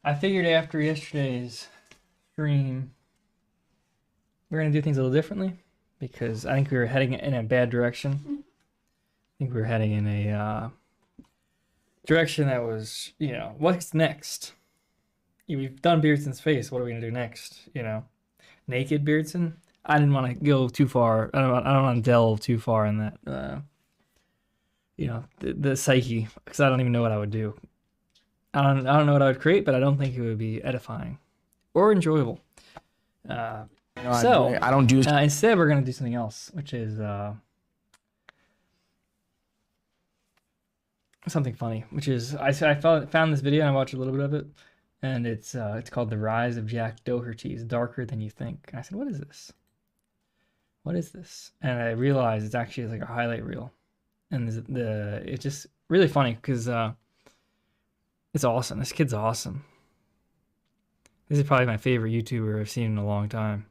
I figured after yesterday's stream, we're going to do things a little differently because I think we were heading in a bad direction. I think we were heading in a direction that was, you know, what's next? We've done Beardson's face. What are we going to do next? You know, naked Beardson? I didn't want to go too far. I don't want to delve too far in that, you know, the psyche, because I don't even know what I would do. I don't know what I would create, but I don't think it would be edifying or enjoyable. I don't do. Instead, we're gonna do something else, which is something funny. Which is I found this video and I watched a little bit of it, and it's called "The Rise of Jack Doherty. It's darker than you think." And I said, "What is this? What is this?" And I realized it's actually like a highlight reel, and it's just really funny because. It's awesome. This kid's awesome. This is probably my favorite YouTuber I've seen in a long time.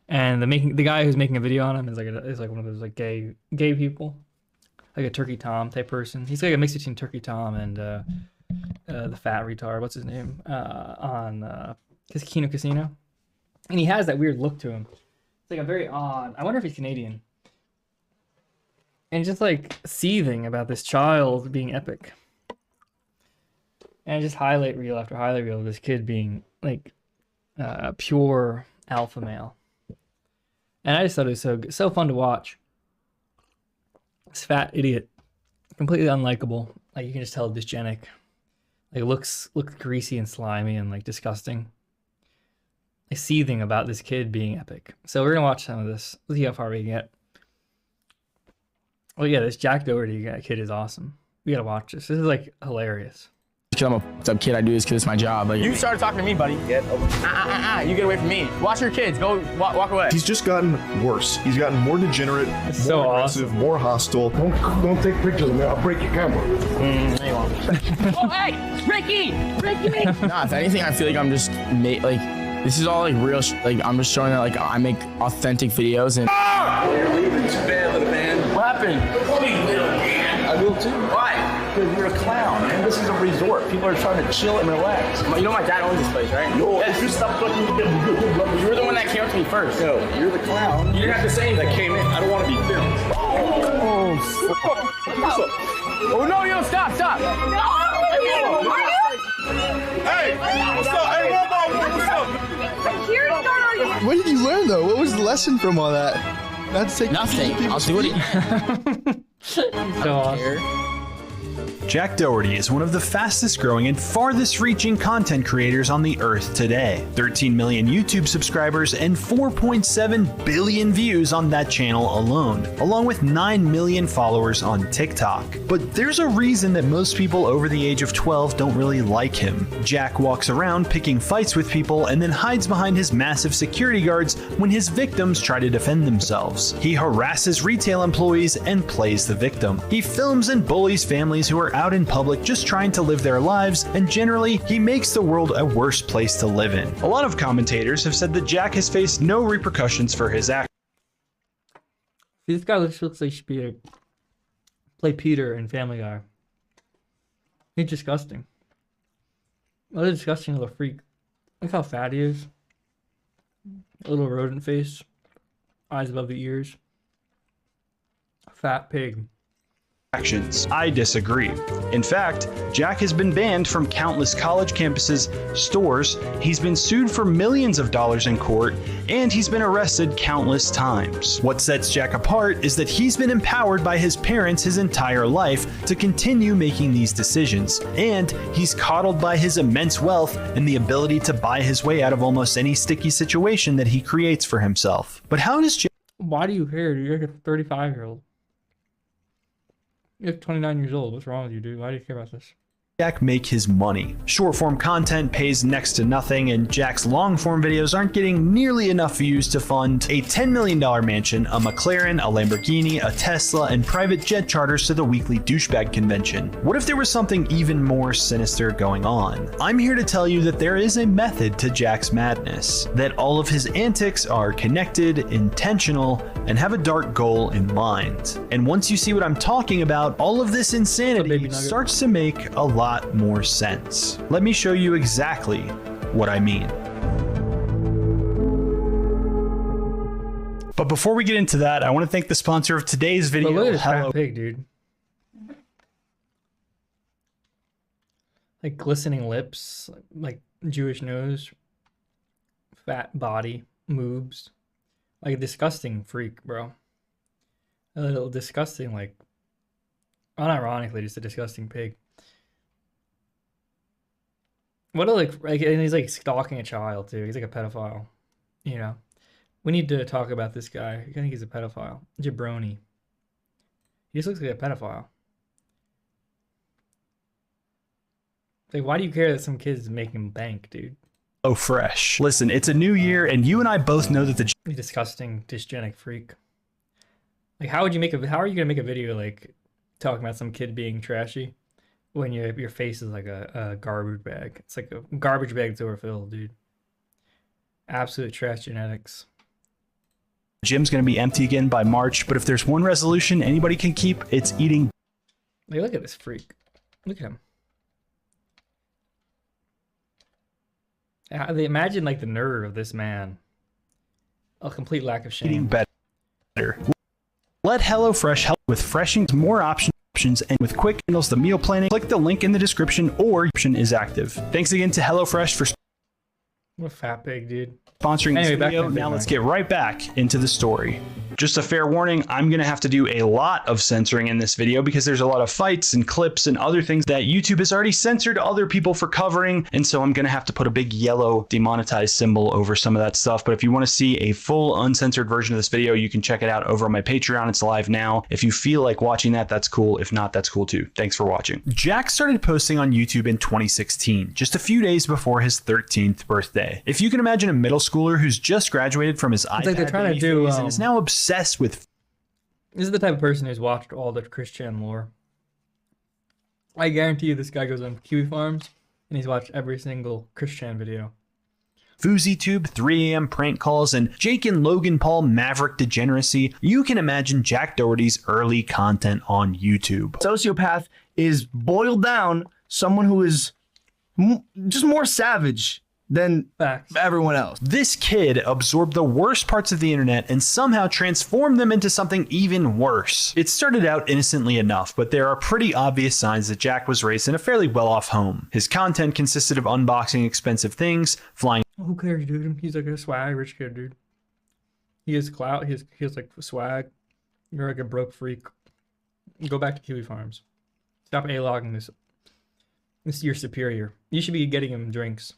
And the guy who's making a video on him is like one of those like gay people, like a Turkey Tom type person. He's like a mix between Turkey Tom and the fat retard. What's his name? On Casino Casino, and he has that weird look to him. It's like a very odd. I wonder if he's Canadian. And just like seething about this child being epic. And just highlight reel after highlight reel of this kid being like pure alpha male. And I just thought it was so fun to watch. This fat idiot, completely unlikable. Like you can just tell dysgenic. Like looks greasy and slimy and like disgusting. Like seething about this kid being epic. So we're gonna watch some of this. Let's see how far we can get. Oh yeah, this Jack Doherty kid is awesome. We gotta watch this. This is like hilarious. I'm a fucked-up kid. I do this because it's my job. Like, you started talking to me, buddy. Get over. You get away from me. Watch your kids. Go walk away. He's just gotten worse. He's gotten more degenerate, more aggressive, awesome. More hostile. Don't take pictures of me. I'll break your camera. No, you won't. Oh, hey, Ricky! Nah, if anything, I feel like I'm just this is all like real. Like I'm just showing that like I make authentic videos and. Oh, you're leaving too bad, little man. What happened? I will too. Why? Because you're a clown, man. This is a resort. People are trying to chill and relax. You know my dad owns this place, right? Yo, yes. if you stop fucking you were the one that came up to me first. No, you're the clown. You didn't have to say anything. That came in. I don't want to be filmed. Oh no, yo, stop. Hey, what's up? Hey, what's up? What did you learn though? What was the lesson from all that? Not to take nothing. I'll do it. So awesome. Jack Doherty is one of the fastest growing and farthest reaching content creators on the earth today. 13 million YouTube subscribers and 4.7 billion views on that channel alone, along with 9 million followers on TikTok. But there's a reason that most people over the age of 12 don't really like him. Jack walks around picking fights with people and then hides behind his massive security guards when his victims try to defend themselves. He harasses retail employees and plays the victim. He films and bullies families who are out in public just trying to live their lives, and generally, he makes the world a worse place to live in. A lot of commentators have said that Jack has faced no repercussions for his actions. This guy looks like he should play Peter in Family Guy. He's disgusting. What a disgusting little freak. Look how fat he is. A little rodent face. Eyes above the ears. Fat pig. I disagree. In fact, Jack has been banned from countless college campuses, stores, he's been sued for millions of dollars in court, and he's been arrested countless times. What sets Jack apart is that he's been empowered by his parents his entire life to continue making these decisions, and he's coddled by his immense wealth and the ability to buy his way out of almost any sticky situation that he creates for himself. But how does Jack... Why do you care? You're like a 35-year-old. You're 29 years old. What's wrong with you, dude? Why do you care about this? Jack make his money? Short form content pays next to nothing, and Jack's long form videos aren't getting nearly enough views to fund a $10 million mansion, a McLaren, a Lamborghini, a Tesla, and private jet charters to the weekly douchebag convention. What if there was something even more sinister going on? I'm here to tell you that there is a method to Jack's madness, that all of his antics are connected, intentional, and have a dark goal in mind. And once you see what I'm talking about, all of this insanity starts to make a lot lot more sense. Let me show you exactly what I mean. But before we get into that, I want to thank the sponsor of today's video. Look at this fat pig, dude. Like glistening lips, like Jewish nose, fat body, moves. Like a disgusting freak, bro. A little disgusting, like, unironically, just a disgusting pig. What a, like, and he's like stalking a child too. He's like a pedophile, you know. We need to talk about this guy. I think he's a pedophile. Jabroni. He just looks like a pedophile. Like, why do you care that some kid's making bank, dude? Oh, fresh. Listen, it's a new year, and you and I both know that the disgusting, dysgenic freak. Like, how would you make a? How are you gonna make a video like talking about some kid being trashy when your face is like a garbage bag? It's like a garbage bag that's overfilled, dude. Absolute trash genetics. Gym's going to be empty again by March, but if there's one resolution anybody can keep, it's eating. Like, look at this freak. Look at him. Imagine like the nerve of this man. A complete lack of shame. Eating better. Let HelloFresh help with freshing, more options, and with quick handles the meal planning. Click the link in the description or option is active. Thanks again to HelloFresh for what a fat pig, dude. Sponsoring this video. Now let's get right back into the story. Just a fair warning, I'm going to have to do a lot of censoring in this video because there's a lot of fights and clips and other things that YouTube has already censored other people for covering. And so I'm going to have to put a big yellow demonetized symbol over some of that stuff. But if you want to see a full uncensored version of this video, you can check it out over on my Patreon. It's live now. If you feel like watching that, that's cool. If not, that's cool too. Thanks for watching. Jack started posting on YouTube in 2016, just a few days before his 13th birthday. If you can imagine a middle schooler who's just graduated from his iPad like they're trying to do, and is now obsessed with. This is the type of person who's watched all the Christian lore. I guarantee you this guy goes on Kiwi Farms and he's watched every single Christian video. FouseyTube, 3 a.m. prank calls, and Jake and Logan Paul maverick degeneracy. You can imagine Jack Doherty's early content on YouTube. Sociopath is boiled down someone who is just more savage than everyone else. This kid absorbed the worst parts of the internet and somehow transformed them into something even worse. It started out innocently enough, but there are pretty obvious signs that Jack was raised in a fairly well-off home. His content consisted of unboxing expensive things, flying. Who cares, dude? He's like a swag rich kid, dude. He has clout. He has like swag. You're like a broke freak. Go back to Kiwi Farms. Stop A-logging this. This is your superior. You should be getting him drinks.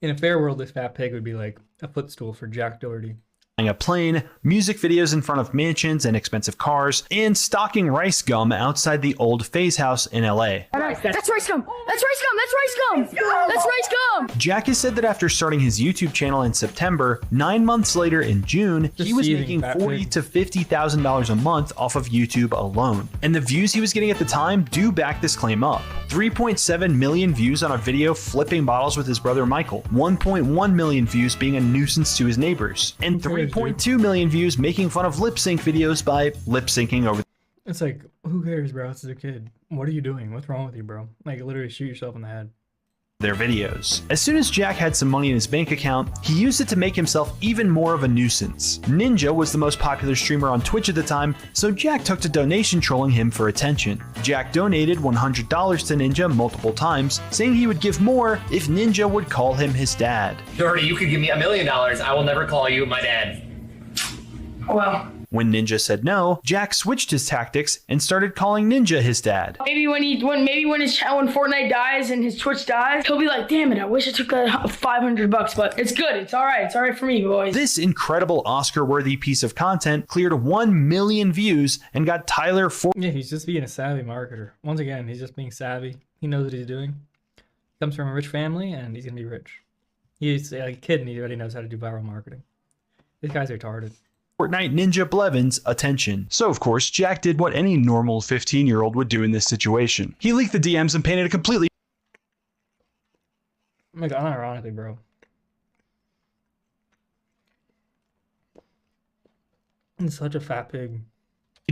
In a fair world, this fat pig would be like a footstool for Jack Doherty. A plane, music videos in front of mansions and expensive cars, and stocking rice gum outside the old Faze house in LA. That's rice gum! That's rice gum! That's rice gum! That's rice gum! Jack has said that after starting his YouTube channel in September, 9 months later in June, he was making $40,000 to $50,000 a month off of YouTube alone. And the views he was getting at the time do back this claim up. 3.7 million views on a video flipping bottles with his brother Michael, 1.1 million views being a nuisance to his neighbors, and 3.2 million views making fun of lip sync videos by lip syncing over. It's like, who cares, bro? This is a kid. What are you doing? What's wrong with you, bro? Like, literally shoot yourself in the head. Their videos. As soon as Jack had some money in his bank account, he used it to make himself even more of a nuisance. Ninja was the most popular streamer on Twitch at the time, so Jack took to donation trolling him for attention. Jack donated $100 to Ninja multiple times, saying he would give more if Ninja would call him his dad. Doherty, you could give me $1 million. I will never call you my dad. Well, when Ninja said no, Jack switched his tactics and started calling Ninja his dad. maybe when Fortnite dies and his Twitch dies, he'll be like, damn it, I wish I took that $500, but it's good. It's all right. It's all right for me, boys. This incredible Oscar-worthy piece of content cleared 1 million views and got Tyler Yeah, he's just being a savvy marketer. Once again, he's just being savvy. He knows what he's doing. He comes from a rich family and he's gonna be rich. He's like a kid and he already knows how to do viral marketing. This guy's retarded. Fortnite Ninja Blevins attention. So of course, Jack did what any normal 15-year-old would do in this situation. He leaked the DMs and painted a completely Like, unironically, bro. He's such a fat pig.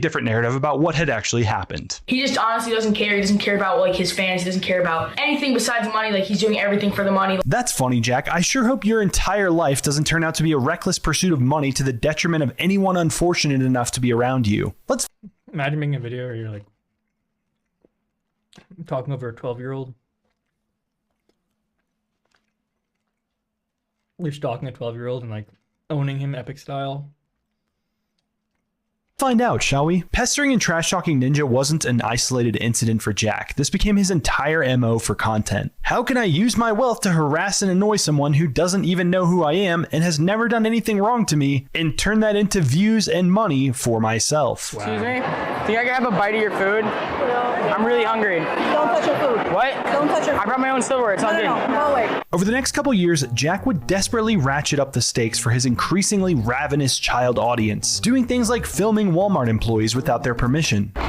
different narrative about what had actually happened. He just honestly doesn't care. He doesn't care about like his fans. He doesn't care about anything besides money. Like he's doing everything for the money. That's funny, Jack. I sure hope your entire life doesn't turn out to be a reckless pursuit of money to the detriment of anyone unfortunate enough to be around you. Let's imagine making a video where you're like talking over a 12-year-old. You're stalking a 12-year-old and like owning him epic style. find out, shall we? Pestering and trash-talking Ninja wasn't an isolated incident for Jack. This became his entire MO for content. How can I use my wealth to harass and annoy someone who doesn't even know who I am and has never done anything wrong to me and turn that into views and money for myself? Wow. Excuse me? Think I can have a bite of your food? I'm really hungry. Don't touch your food. What? Don't touch your food. I brought my own silverware. It's all good. No, wait. Over the next couple years, Jack would desperately ratchet up the stakes for his increasingly ravenous child audience, doing things like filming Walmart employees without their permission. Yo,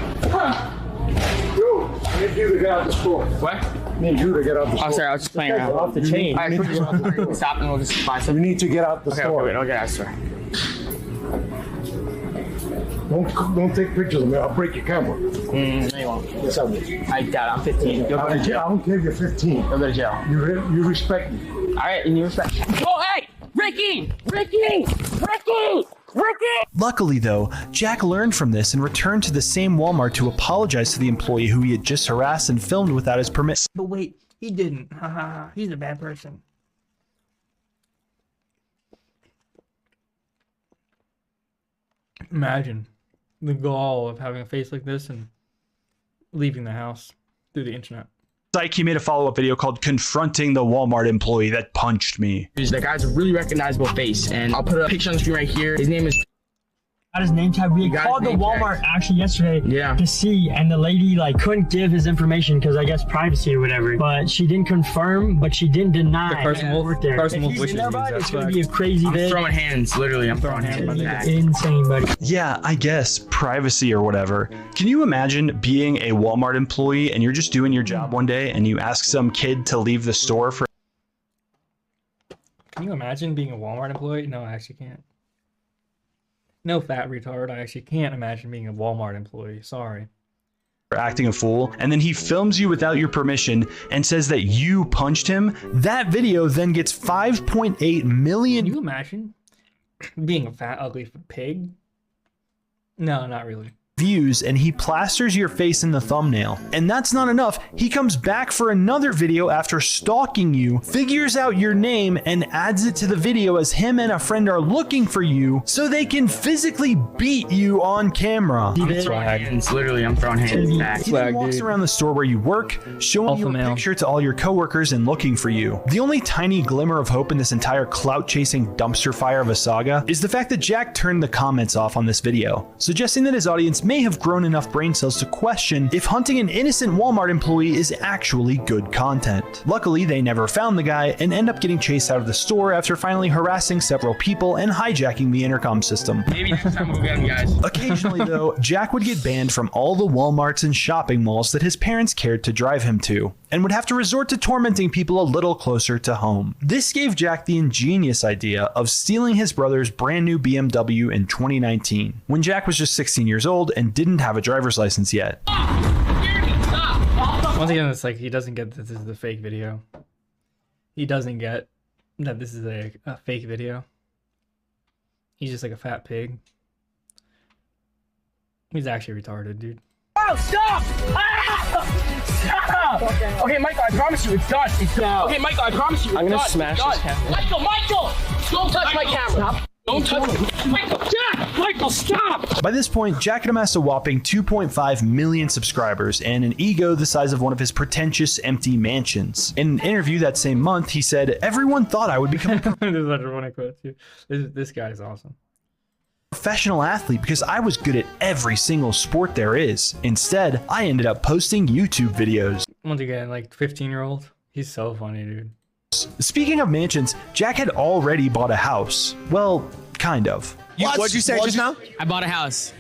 I need you to get out the store. What? I need you to get out the store. Oh, sorry, I was just playing around. Off the chain. All right, just stop and we'll just buy some. You need to get out the store. Okay, I swear. Don't take pictures of me. I'll break your camera. No, you won't. Yes, I will. I doubt I'm 15. You'll go to jail. I don't care if you're 15. You'll go to jail. You respect me. All right, and you respect. Oh, hey! Ricky! Ricky! Ricky! Ricky! Luckily, though, Jack learned from this and returned to the same Walmart to apologize to the employee who he had just harassed and filmed without his permission. But wait, he didn't. He's a bad person. Imagine the gall of having a face like this and leaving the house through the internet. Like, he made a follow-up video called Confronting the Walmart Employee That Punched Me. That guy's a really recognizable face, and I'll put a picture on the screen right here. His name is... Got his name tag. We called the Walmart actually yesterday to see, and the lady like couldn't give his information because I guess privacy or whatever. But she didn't confirm, but she didn't deny. The Carson Wolf wishes it's gonna be a crazy day. I'm throwing hands, literally. I'm throwing hands. Insane, buddy. Yeah, I guess privacy or whatever. Can you imagine being a Walmart employee and you're just doing your job one day and you ask some kid to leave the store for... Can you imagine being a Walmart employee? No, I actually can't. No, fat retard. I actually can't imagine being a Walmart employee. Sorry. Acting a fool, and then he films you without your permission and says that you punched him. That video then gets 5.8 million. Can you imagine being a fat, ugly pig? No, not really. Views, and he plasters your face in the thumbnail. And that's not enough. He comes back for another video after stalking you, figures out your name, and adds it to the video as him and a friend are looking for you so they can physically beat you on camera. I'm throwing hands. Literally, I'm throwing hands back. He then walks around the store where you work, showing you a picture to all your coworkers and looking for you. The only tiny glimmer of hope in this entire clout-chasing dumpster fire of a saga is the fact that Jack turned the comments off on this video, suggesting that his audience may have grown enough brain cells to question if hunting an innocent Walmart employee is actually good content. Luckily, they never found the guy and end up getting chased out of the store after finally harassing several people and hijacking the intercom system. Maybe next time we'll get him, guys. Occasionally, though, Jack would get banned from all the Walmarts and shopping malls that his parents cared to drive him to, and would have to resort to tormenting people a little closer to home. This gave Jack the ingenious idea of stealing his brother's brand new BMW in 2019, when Jack was just 16 years old and didn't have a driver's license yet. Once again, it's like he doesn't get that this is the fake video. He doesn't get that this is a fake video. He's just like a fat pig. He's actually retarded, dude. Oh, stop! Ah! Stop! Okay, Michael, I promise you, it's done. It's done. Okay, Michael, I promise you, it's I'm gonna done. smash this camera. Michael! Don't touch my camera. Don't touch me. Michael, Jack! Michael, stop! By this point, Jack had amassed a whopping 2.5 million subscribers and an ego the size of one of his pretentious empty mansions. In an interview that same month, he said, "Everyone thought I would become a This is such a funny quote too. This guy is awesome. Professional athlete because I was good at every single sport there is. Instead, I ended up posting YouTube videos." Once again, like 15-year-old. He's so funny, dude. Speaking of mansions, Jack had already bought a house. Well, kind of. What'd you say just now? I bought a house.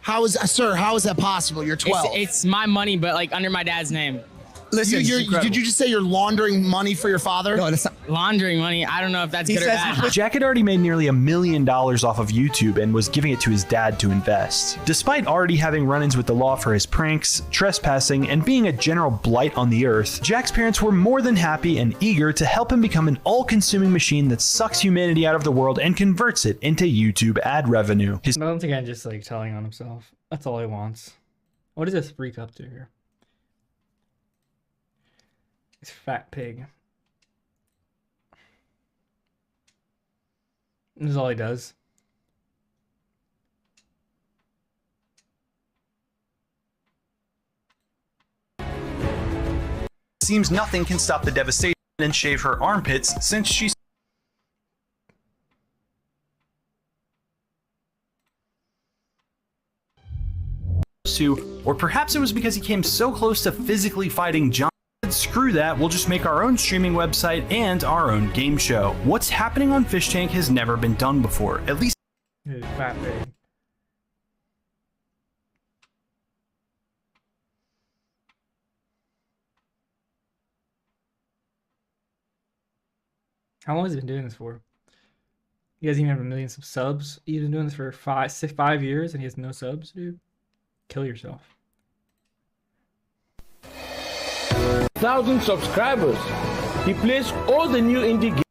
How is that possible? You're 12. It's my money, but like under my dad's name. Listen, did you just say you're laundering money for your father? No, that's not laundering money. I don't know if that's good or bad. Jack had already made nearly $1 million off of YouTube and was giving it to his dad to invest. Despite already having run-ins with the law for his pranks, trespassing, and being a general blight on the earth, Jack's parents were more than happy and eager to help him become an all-consuming machine that sucks humanity out of the world and converts it into YouTube ad revenue. I don't think I'm just like telling on himself. That's all he wants. What is this freak up to here? It's fat pig. This is all he does. Seems nothing can stop the devastation and shave her armpits since she's to, or perhaps it was because he came so close to physically fighting John. Screw that, we'll just make our own streaming website and our own game show. What's happening on Fish Tank has never been done before, at least. Fat pig. How long has he been doing this for? He doesn't even have 1 million subs. He's been doing this for 5 years and he has no subs, dude. Kill yourself. 1,000 subscribers. He plays all the new indie games.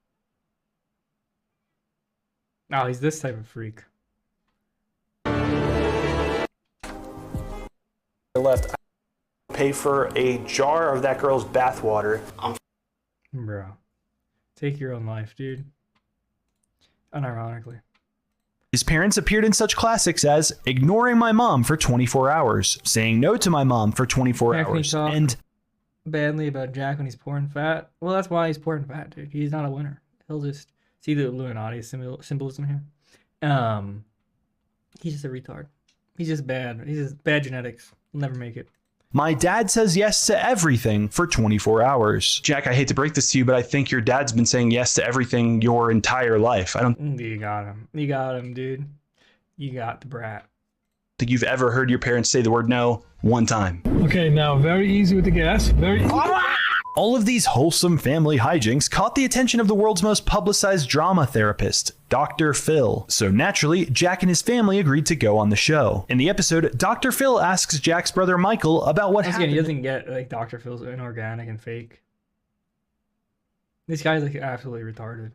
Oh, he's this type of freak. Left. Pay for a jar of that girl's bathwater. Bro. Take your own life, dude. Unironically. His parents appeared in such classics as ignoring my mom for 24 hours, saying no to my mom for 24 hours, and badly about Jack when he's poor and fat. Well, that's why he's poor and fat, dude. He's not a winner. He'll just see the Illuminati symbolism here. He's just a retard. He's just bad. He's just bad genetics. He'll never make it. My dad says yes to everything for 24 hours. Jack, I hate to break this to you, but I think your dad's been saying yes to everything your entire life. I don't You got him. You got him, dude. You got the brat. think you've ever heard your parents say the word no one time. Okay, now very easy with the gas. Very easy. All of these wholesome family hijinks caught the attention of the world's most publicized drama therapist, Dr. Phil. So naturally, Jack and his family agreed to go on the show. In the episode, Dr. Phil asks Jack's brother Michael about what happened. Again, he doesn't get like Dr. Phil's inorganic and fake. This guy's like absolutely retarded.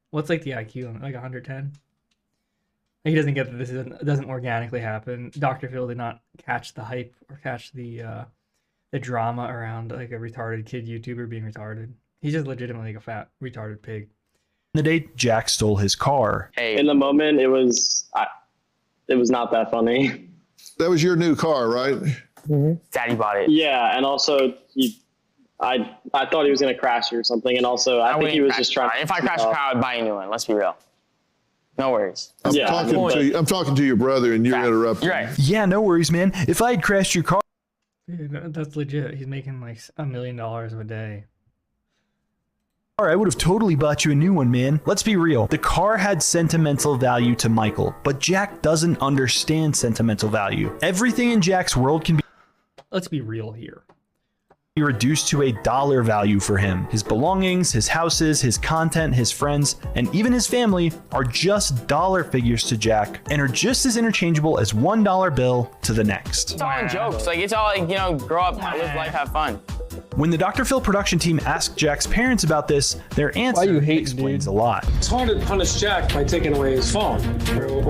What's like the IQ on it? Like 110? He doesn't get that this doesn't organically happen. Dr. Phil did not catch the hype or catch the drama around like a retarded kid YouTuber being retarded. He's just legitimately like a fat retarded pig. The day Jack stole his car. Hey, in the moment, it was not that funny. That was your new car, right? Mm-hmm. Daddy bought it. Yeah, and also I thought he was gonna crash or something, and also I think he was just trying. If I crash a car, I would buy a new one. Let's be real. No worries. I'm talking to your brother, and you're interrupting. You're right. Yeah, no worries, man. If I had crashed your car. Dude, that's legit. He's making like $1 million a day. I would have totally bought you a new one, man. Let's be real. The car had sentimental value to Michael, but Jack doesn't understand sentimental value. Everything in Jack's world can be. Let's be real here. Reduced to a dollar value for him. His belongings, his houses, his content, his friends, and even his family are just dollar figures to Jack and are just as interchangeable as $1 bill to the next. It's all in jokes. Like, it's all like, you know, grow up, live life, have fun. When the Dr. Phil production team asked Jack's parents about this, their answer explains a lot. It's hard to punish Jack by taking away his phone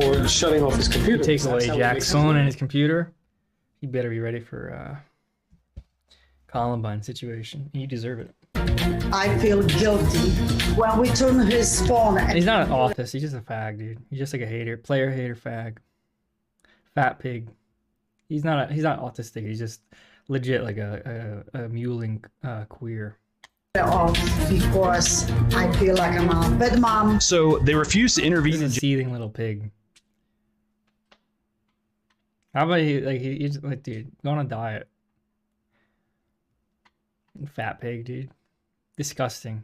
or shutting off his computer. Takes away Jack's phone and his computer. You better be ready for Columbine situation. You deserve it. I feel guilty when we turn his phone. And he's not an autist. He's just a fag, dude. He's just like a hater, player hater, fag, fat pig. He's not autistic. He's just legit like a muling queer. Because I feel like I'm a bad mom. So they refuse to intervene. He's a seething little pig. How about he's like, dude, go on a diet. Fat pig, dude. Disgusting.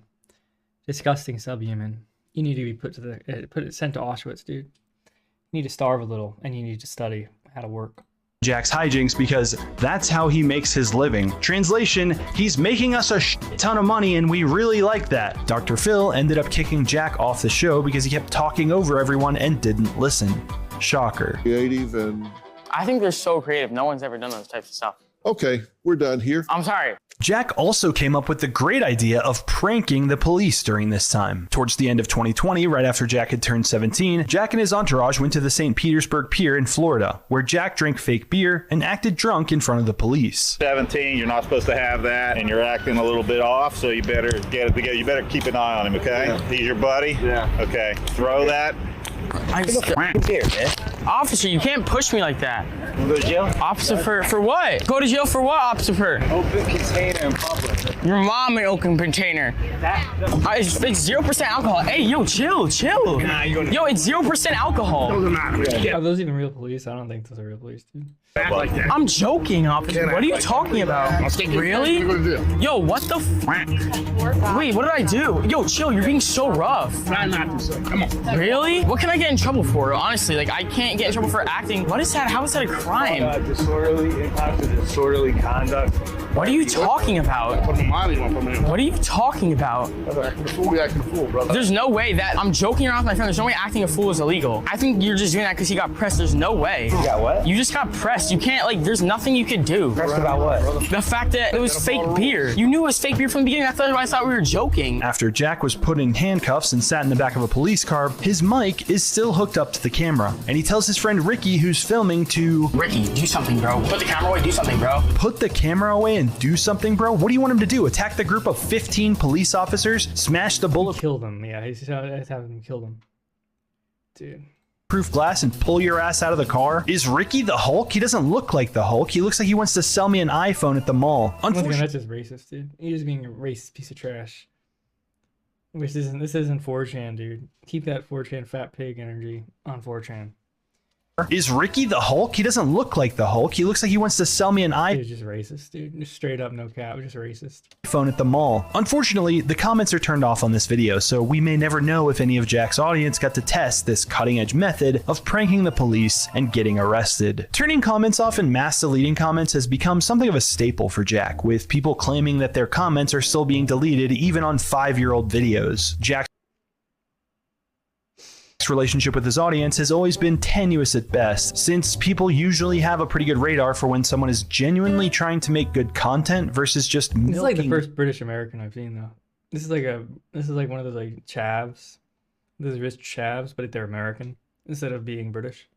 Disgusting subhuman. You need to be put to the sent to Auschwitz, dude. You need to starve a little and you need to study how to work. Jack's hijinks because that's how he makes his living. Translation, he's making us a ton of money and we really like that. Dr. Phil ended up kicking Jack off the show because he kept talking over everyone and didn't listen. Shocker. Creative and... I think they're so creative. No one's ever done those types of stuff. Okay, we're done here. I'm sorry. Jack also came up with the great idea of pranking the police during this time. Towards the end of 2020, right after Jack had turned 17, Jack and his entourage went to the St. Petersburg Pier in Florida, where Jack drank fake beer and acted drunk in front of the police. 17, you're not supposed to have that, and you're acting a little bit off, so you better get it together. You better keep an eye on him, okay? Yeah. He's your buddy? Yeah. Okay, throw that. Officer, you can't push me like that. Go to jail? Officer, for what? Go to jail for what, officer? Open container in public. Your mom an open container. It's 0% alcohol. Hey, yo, chill. Nah, Yo, it's 0% alcohol. Are those even real police? I don't think those are real police, dude. Act like that. I'm joking, officer. What are you talking about? Really? Yo, what the f? Wait, what did I do? Yo, chill. You're being so rough. Try not to say. Come on. Really? What can I get in trouble for? Honestly, like I can't get in trouble for acting. What is that? How is that a crime? Disorderly conduct. What are you talking about? What are you talking about? Acting a fool, acting a fool, brother. There's no way that I'm joking around with my friend. There's no way acting a fool is illegal. I think you're just doing that because he got pressed. There's no way. You got what? You just got pressed. You can't, like, there's nothing you could do. Pressed about what? The fact that it was fake beer. You knew it was fake beer from the beginning. That's why I thought we were joking. After Jack was put in handcuffs and sat in the back of a police car, his mic is still hooked up to the camera. And he tells his friend Ricky, who's filming, to... Ricky, do something, bro. Put the camera away, do something, bro. Put the camera away and do something, bro? What do you want him to do? Attack the group of 15 police officers? Smash the bullet... Kill them, yeah. He's having them kill them. Dude. Proof glass and pull your ass out of the car? Is Ricky the Hulk? He doesn't look like the Hulk. He looks like he wants to sell me an iPhone at the mall. Unfortunately, that's just racist, dude. He's just being a racist piece of trash. This isn't 4chan, dude. Keep that 4chan fat pig energy on 4chan. Is Ricky the Hulk? He doesn't look like the Hulk. He looks like he wants to sell me an iPhone. He's just racist, dude. Just straight up, no cap. Just racist. Phone at the mall. Unfortunately, the comments are turned off on this video, so we may never know if any of Jack's audience got to test this cutting-edge method of pranking the police and getting arrested. Turning comments off and mass deleting comments has become something of a staple for Jack, with people claiming that their comments are still being deleted even on 5-year-old videos. Jack's relationship with his audience has always been tenuous at best, since people usually have a pretty good radar for when someone is genuinely trying to make good content versus just milking. This is like the first British American I've seen, though. This is like one of those like chavs. Those rich chavs, but they're American instead of being British.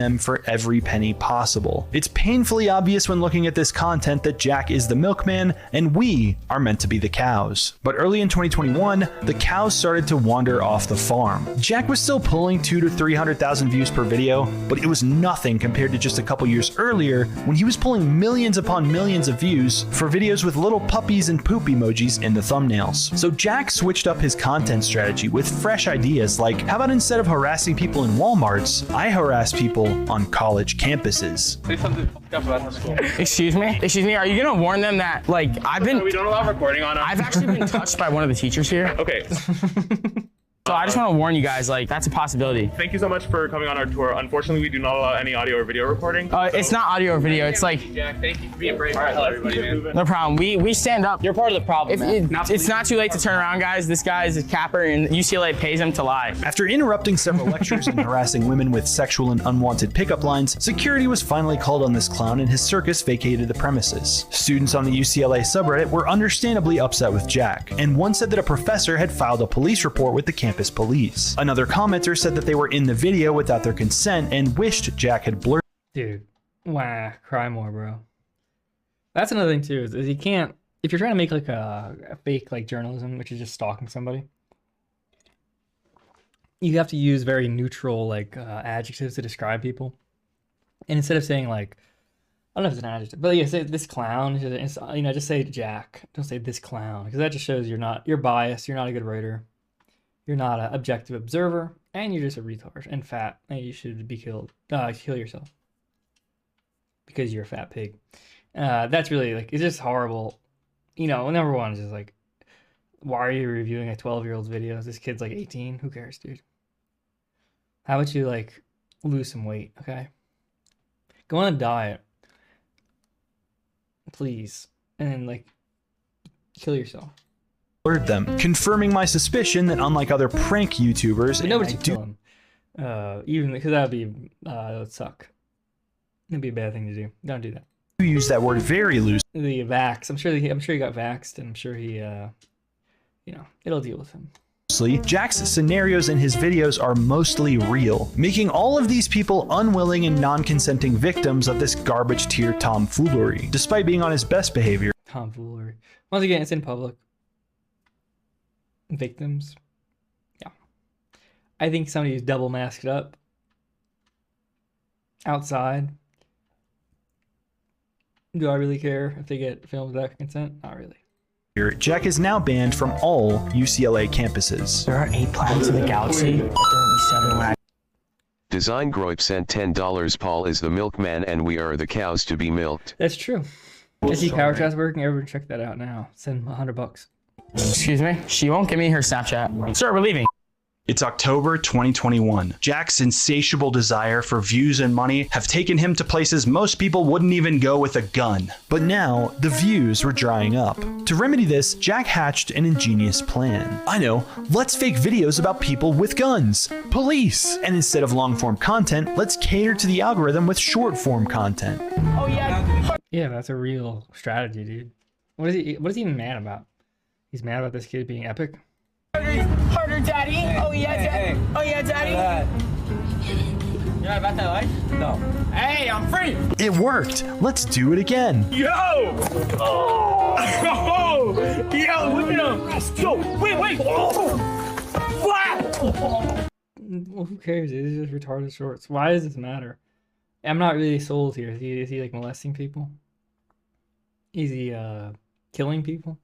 Them for every penny possible. It's painfully obvious when looking at this content that Jack is the milkman and we are meant to be the cows. But early in 2021, the cows started to wander off the farm. Jack was still pulling 200,000 to 300,000 views per video, but it was nothing compared to just a couple years earlier when he was pulling millions upon millions of views for videos with little puppies and poop emojis in the thumbnails. So Jack switched up his content strategy with fresh ideas like, how about instead of harassing people in Walmarts, I harass people on college campuses. Say something about the school. Excuse me, are you gonna warn them that, like, we don't allow recording on I've actually been touched by one of the teachers here. Okay. So I just want to warn you guys, like, that's a possibility. Thank you so much for coming on our tour. Unfortunately, we do not allow any audio or video recording. It's not audio or video. It's like... Jack, thank you for being brave. All right, hello, everybody, man. No problem. We stand up. You're part of the problem, man. It's not too late to turn around, guys. This guy is a capper, and UCLA pays him to lie. After interrupting several lectures and harassing women with sexual and unwanted pickup lines, security was finally called on this clown and his circus vacated the premises. Students on the UCLA subreddit were understandably upset with Jack, and one said that a professor had filed a police report with the campus police. Another commenter said that they were in the video without their consent and wished Jack had blurred. Dude, wow, cry more, bro. That's another thing too, is you can't, if you're trying to make like a fake like journalism, which is just stalking somebody, you have to use very neutral like adjectives to describe people. And instead of saying like, I don't know if it's an adjective, but yeah, say this clown, you know, just say Jack. Don't say this clown, because that just shows you're biased, you're not a good writer. You're not an objective observer, and you're just a retard and fat, and you should be killed. Kill yourself because you're a fat pig. That's really like, it's just horrible. You know, number one is just like, why are you reviewing a 12-year-old's videos? This kid's like 18. Who cares, dude? How about you like lose some weight, okay? Go on a diet, please, and then like kill yourself. Them, confirming my suspicion that unlike other prank YouTubers, but nobody should kill him. Even because that would suck. It'd be a bad thing to do. Don't do that. You use that word very loosely. The vax. I'm sure he got vaxxed, and I'm sure he, it'll deal with him. Jack's scenarios in his videos are mostly real, making all of these people unwilling and non-consenting victims of this garbage tier tomfoolery, despite being on his best behavior. Tomfoolery. Once again, it's in public. Victims. Yeah. I think somebody who's double masked up outside. Do I really care if they get filmed without consent? Not really. Jack is now banned from all UCLA campuses. There are 8 planets in the galaxy, but there will be 7 lags. Design Groip sent $10. Paul is the milkman and we are the cows to be milked. That's true. I see Power Chat's working. Everyone check that out now. Send $100. Excuse me? She won't give me her Snapchat. Sir, we're leaving. It's October 2021. Jack's insatiable desire for views and money have taken him to places most people wouldn't even go with a gun. But now, the views were drying up. To remedy this, Jack hatched an ingenious plan. I know, let's fake videos about people with guns. Police! And instead of long-form content, let's cater to the algorithm with short-form content. Oh yeah. Yeah, that's a real strategy, dude. What is he even mad about? He's mad about this kid being epic? Harder, daddy. Oh yeah, daddy. Oh yeah, daddy. You're not about that life? No. Hey, I'm free. It worked. Let's do it again. Yo! Oh! Yo, look at him. Yo, wait. Oh! What? Well, who cares? It's just retarded shorts. Why does this matter? I'm not really sold here. Is he like molesting people? Is he killing people?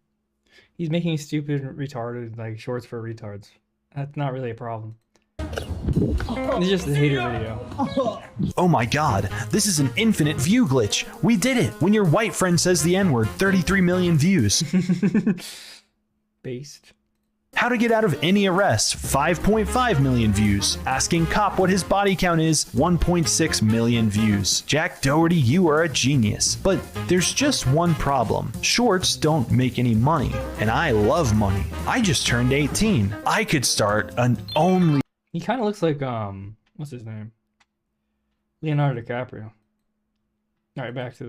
He's making stupid, retarded, like, shorts for retards. That's not really a problem. It's just a hater video. Oh my god, this is an infinite view glitch. We did it! When your white friend says the N-word, 33 million views. Based. How to get out of any arrest, 5.5 million views. Asking cop what his body count is, 1.6 million views. Jack Doherty, you are a genius. But there's just one problem. Shorts don't make any money, and I love money. I just turned 18. I could start an only... He kind of looks like, what's his name? Leonardo DiCaprio. Alright, back to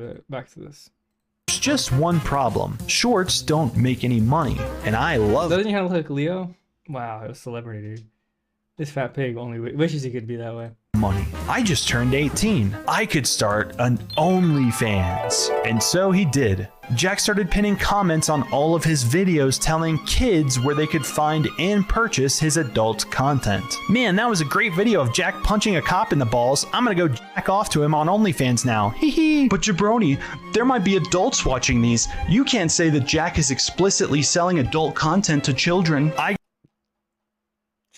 this. There's just one problem. Shorts don't make any money, and I love... Doesn't he kind of look like Leo? Wow, a celebrity, dude. This fat pig only wishes he could be that way. Money. I just turned 18. I could start an OnlyFans. And so he did. Jack started pinning comments on all of his videos telling kids where they could find and purchase his adult content. Man, that was a great video of Jack punching a cop in the balls. I'm gonna go jack off to him on OnlyFans now. Hee. But jabroni, there might be adults watching these. You can't say that Jack is explicitly selling adult content to children.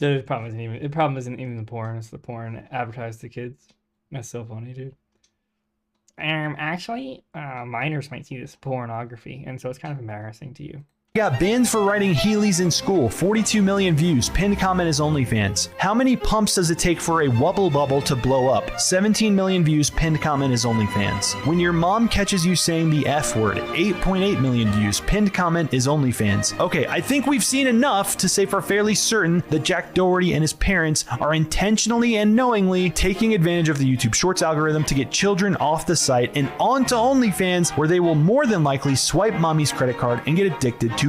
The problem isn't even the porn. It's the porn advertised to kids. That's so funny, dude. Actually, minors might see this pornography, and so it's kind of embarrassing to you. Got banned for writing Heelys in school, 42 million views, pinned comment is OnlyFans. How many pumps does it take for a wubble bubble to blow up? 17 million views, pinned comment is OnlyFans. When your mom catches you saying the F word, 8.8 million views, pinned comment is OnlyFans. Okay, I think we've seen enough to say for fairly certain that Jack Doherty and his parents are intentionally and knowingly taking advantage of the YouTube Shorts algorithm to get children off the site and onto OnlyFans, where they will more than likely swipe mommy's credit card and get addicted to.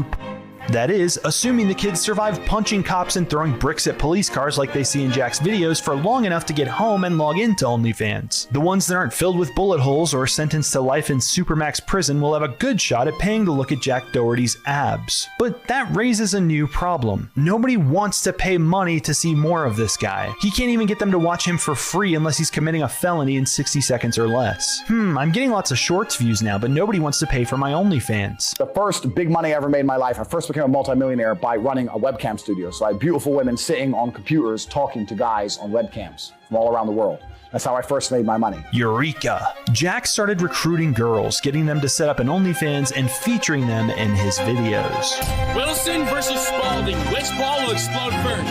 That is, assuming the kids survive punching cops and throwing bricks at police cars like they see in Jack's videos for long enough to get home and log into OnlyFans. The ones that aren't filled with bullet holes or sentenced to life in Supermax prison will have a good shot at paying to look at Jack Doherty's abs. But that raises a new problem. Nobody wants to pay money to see more of this guy. He can't even get them to watch him for free unless he's committing a felony in 60 seconds or less. I'm getting lots of shorts views now, but nobody wants to pay for my OnlyFans. The first big money I ever made in my life, I first became a multimillionaire by running a webcam studio. So I had beautiful women sitting on computers talking to guys on webcams from all around the world. That's how I first made my money. Eureka! Jack started recruiting girls, getting them to set up an OnlyFans and featuring them in his videos. Wilson versus Spalding. Which ball will explode first?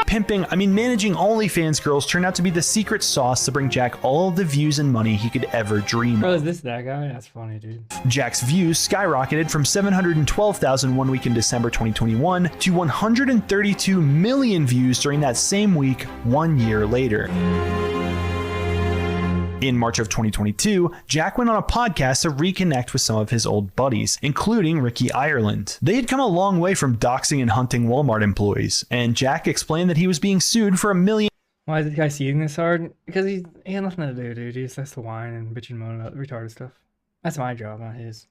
pimping, I mean managing OnlyFans girls turned out to be the secret sauce to bring Jack all the views and money he could ever dream Oh, of. is this that guy? That's funny, dude. Jack's views skyrocketed from 712,000 one week in December 2021 to 132 million views during that same week 1 year later. In March of 2022, Jack went on a podcast to reconnect with some of his old buddies, including Ricky Ireland. They had come a long way from doxing and hunting Walmart employees, and Jack explained that he was being sued for $1 million. Why is this guy seeing this hard? Because he had nothing to do, dude. He just has to whine and bitch and moan about retarded stuff. That's my job, not his.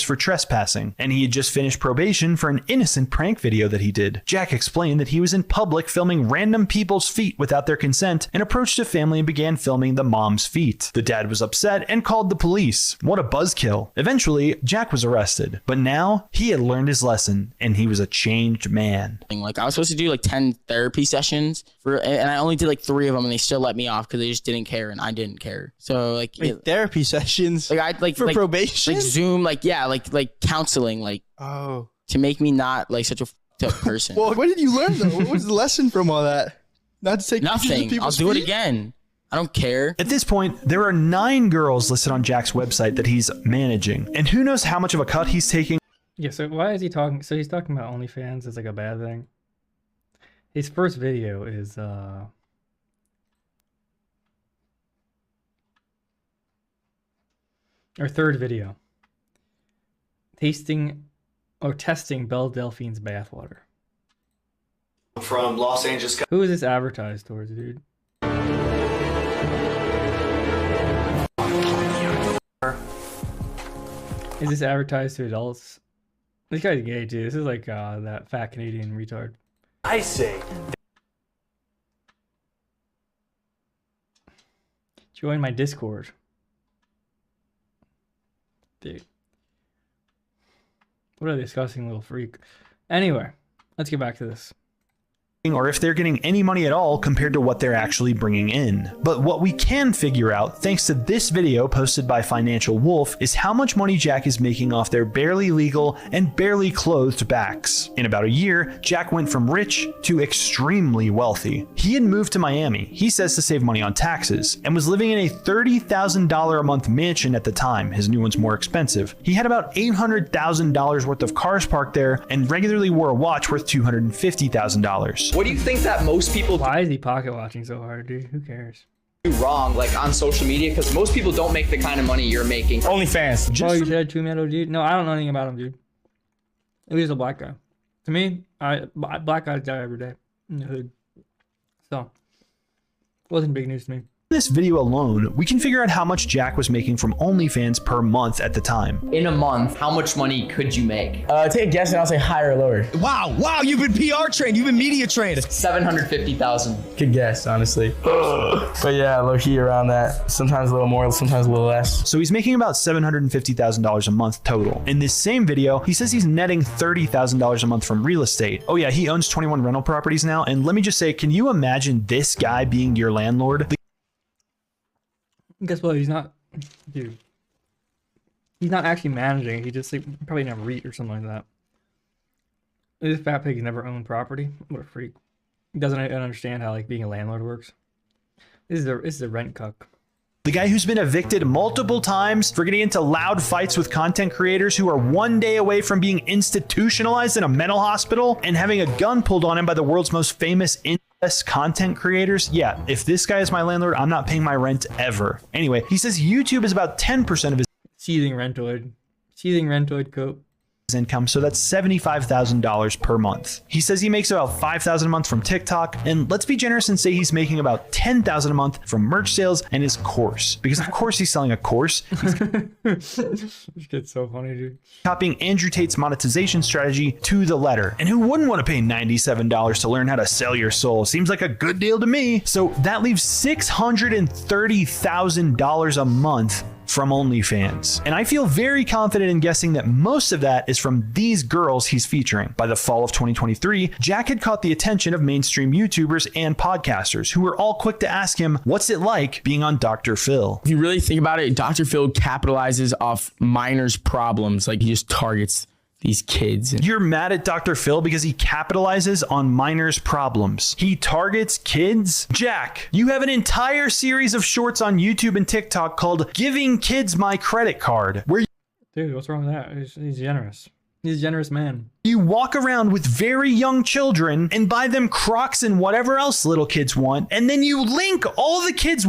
For trespassing, and he had just finished probation for an innocent prank video that he did. Jack explained that he was in public filming random people's feet without their consent and approached a family and began filming the mom's feet. The dad was upset and called the police. What a buzzkill. Eventually, Jack was arrested, but now he had learned his lesson and he was a changed man. Like I was supposed to do like 10 therapy sessions and I only did like 3 of them and they still let me off because they just didn't care and I didn't care. So like therapy sessions for probation? like Zoom, like counseling, to make me not like such a fucked up person. Well, what did you learn though? What was the lesson from all that? Not to take nothing. I'll do it again. I don't care. At this point, there are 9 girls listed on Jack's website that he's managing, and who knows how much of a cut he's taking. Yeah, so why is he talking? So he's talking about OnlyFans as like a bad thing. His first video is or third video. Testing Belle Delphine's bathwater. From Los Angeles. Who is this advertised towards, dude? Is this advertised to adults? This guy's gay too. This is like that fat Canadian retard. I say. Join my Discord. Dude. What a disgusting little freak. Anyway, let's get back to this. Or if they're getting any money at all compared to what they're actually bringing in. But what we can figure out, thanks to this video posted by Financial Wolf, is how much money Jack is making off their barely legal and barely clothed backs. In about a year, Jack went from rich to extremely wealthy. He had moved to Miami, he says to save money on taxes, and was living in a $30,000 a month mansion at the time. His new one's more expensive. He had about $800,000 worth of cars parked there and regularly wore a watch worth $250,000. What do you think that most people... Why is he pocket watching so hard, dude? Who cares? ...do wrong, like, on social media? Because most people don't make the kind of money you're making. OnlyFans. Oh, you said True Metal, dude? No, I don't know anything about him, dude. He was a black guy. To me, black guys die every day in the hood. So, wasn't big news to me. In this video alone, we can figure out how much Jack was making from OnlyFans per month at the time. In a month, how much money could you make? Take a guess and I'll say higher or lower. Wow, you've been PR trained, you've been media trained. 750,000. Good guess, honestly. But yeah, low key around that. Sometimes a little more, sometimes a little less. So he's making about $750,000 a month total. In this same video, he says he's netting $30,000 a month from real estate. Oh yeah, he owns 21 rental properties now. And let me just say, can you imagine this guy being your landlord? Guess what? He's not, dude. He's not actually managing. He just like probably in a REIT or something like that. This fat pig never owned property. What a freak! He doesn't understand how like being a landlord works. This is a rent cuck. The guy who's been evicted multiple times for getting into loud fights with content creators who are one day away from being institutionalized in a mental hospital and having a gun pulled on him by the world's most famous content creators. Yeah, if this guy is my landlord, I'm not paying my rent ever. Anyway, he says YouTube is about 10% of his seething rentoid coat income, so that's $75,000 per month. He says he makes about $5,000 a month from TikTok, and let's be generous and say he's making about $10,000 a month from merch sales and his course, because of course he's selling a course. This kid's so funny, dude. Copying Andrew Tate's monetization strategy to the letter. And who wouldn't want to pay $97 to learn how to sell your soul? Seems like a good deal to me. So that leaves $630,000 a month from OnlyFans. And I feel very confident in guessing that most of that is from these girls he's featuring. By the fall of 2023, Jack had caught the attention of mainstream YouTubers and podcasters who were all quick to ask him, what's it like being on Dr. Phil? If you really think about it, Dr. Phil capitalizes off minors' problems. Like he just targets these kids. You're mad at Dr. Phil because he capitalizes on minors' problems. He targets kids? Jack, you have an entire series of shorts on YouTube and TikTok called Giving Kids My Credit Card, where Dude, what's wrong with that? He's generous. He's a generous man. you walk around with very young children and buy them Crocs and whatever else little kids want, and then you link all the kids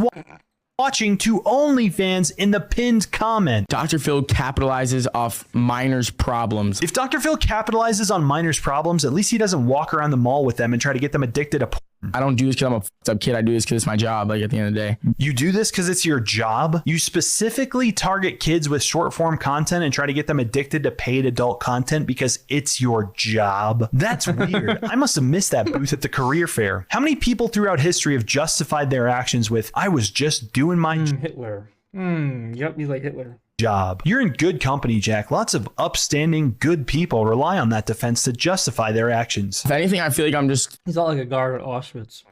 watching to OnlyFans in the pinned comment. Dr. Phil capitalizes off minors' problems. If Dr. Phil capitalizes on minors' problems, at least he doesn't walk around the mall with them and try to get them addicted to porn. I don't do this because I'm a fucked up kid. I do this because it's my job, like, at the end of the day. You do this because it's your job? You specifically target kids with short form content and try to get them addicted to paid adult content because it's your job? That's weird. I must have missed that booth at the career fair. How many people throughout history have justified their actions with, I was just doing my Hitler. Yep, he's like Hitler. job? You're in good company, Jack. Lots of upstanding, good people rely on that defense to justify their actions. If anything, I feel like I'm just... He's all like a guard at Auschwitz.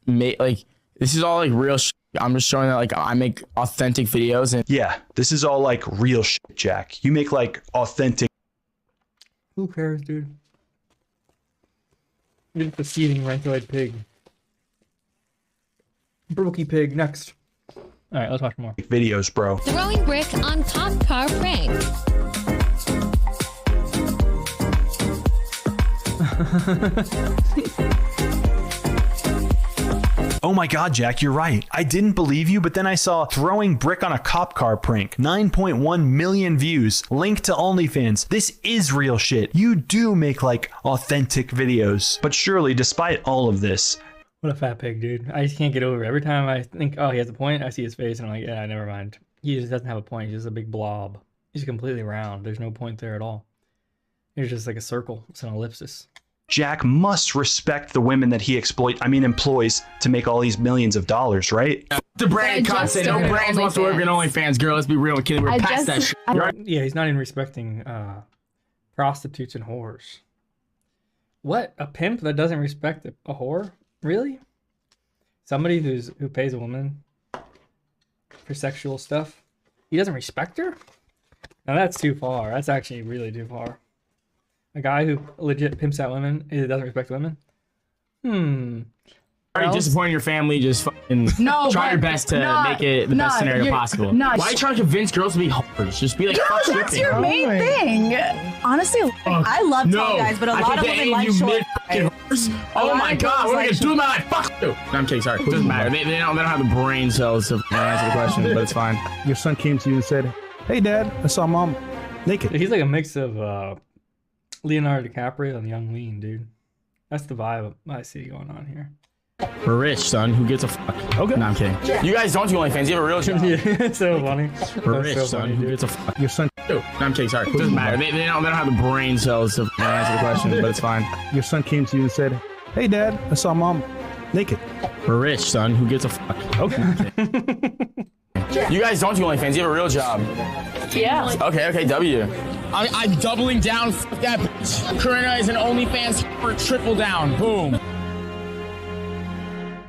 Like, this is all like real I'm just showing that like I make authentic videos. And yeah, this is all like real shit, Jack. You make like authentic... Who cares, dude? You're just a feeding rentoid pig. Brookie pig, next. Alright, let's watch more. Videos, bro. Throwing brick on cop car prank. Oh my god, Jack, you're right. I didn't believe you, but then I saw throwing brick on a cop car prank. 9.1 million views. Link to OnlyFans. This is real shit. You do make like authentic videos. But surely, despite all of this... What a fat pig, dude. I just can't get over it. Every time I think, oh, he has a point, I see his face and I'm like, yeah, never mind. He just doesn't have a point. He's just a big blob. He's completely round. There's no point there at all. It's just like a circle. It's an ellipsis. Jack must respect the women that he employs to make all these millions of dollars, right? The brand content. No brands wants to work in OnlyFans, girl. Let's be real, kidding. We're past that shit. Yeah, he's not even respecting prostitutes and whores. What? A pimp that doesn't respect a whore? Really? Somebody who pays a woman for sexual stuff? He doesn't respect her? Now that's too far. That's actually really too far. A guy who legit pimps out women, he doesn't respect women? Already disappointing your family, just fucking try your best to make it the best scenario possible. Why are you trying to convince girls to be whores? Just be like, fuck stripping. That's your main thing. Honestly, I love tall guys, but a lot of women like short guys. Oh my god, what are we gonna do with my life? Fuck you! No, I'm kidding, sorry. It doesn't matter. They don't have the brain cells to answer the question, but it's fine. Your son came to you and said, hey dad, I saw mom naked. He's like a mix of Leonardo DiCaprio and Young Lean, dude. That's the vibe I see going on here. We're rich, son. Who gives a fuck? Okay. No, I'm kidding. You guys don't do OnlyFans. You have a real job. Yeah, it's so funny. We're rich, son. Who gives a fuck? Your son. No, I'm kidding. Sorry. It doesn't matter. They don't have the brain cells to answer the question, but it's fine. Your son came to you and said, hey dad, I saw mom naked. We're rich, son. Who gives a fuck? Okay. You guys don't do OnlyFans. You have a real job. Yeah. Okay, W. I'm doubling down. Fuck that bitch. Karina is an OnlyFans for triple down. Boom.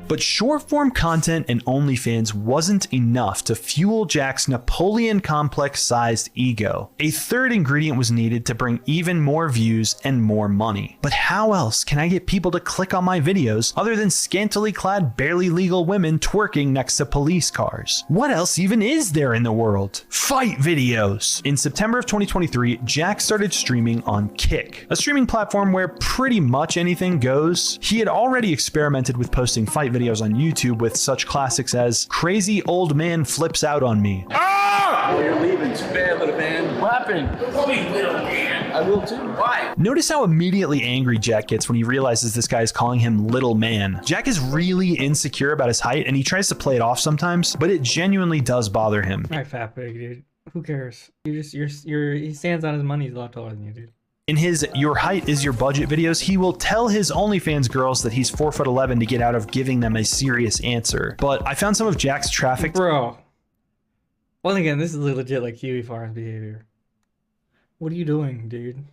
But short-form content and OnlyFans wasn't enough to fuel Jack's Napoleon complex-sized ego. A third ingredient was needed to bring even more views and more money. But how else can I get people to click on my videos other than scantily clad, barely legal women twerking next to police cars? What else even is there in the world? Fight videos! In September of 2023, Jack started streaming on Kick, a streaming platform where pretty much anything goes. He had already experimented with posting fight videos on YouTube with such classics as Crazy Old Man Flips Out on Me. Oh, you're leaving too bad, little man. What happened? Call me little man. I will too. Why? Notice how immediately angry Jack gets when he realizes this guy is calling him little man. Jack is really insecure about his height and he tries to play it off sometimes, but it genuinely does bother him. Alright, fat pig, dude. Who cares? He stands on his money. He's a lot taller than you, dude. In his Your Height is Your Budget videos, he will tell his OnlyFans girls that he's 4'11" to get out of giving them a serious answer. But I found some of Jack's traffic... Bro. Well, again, this is legit like Huey Farms behavior. What are you doing, dude?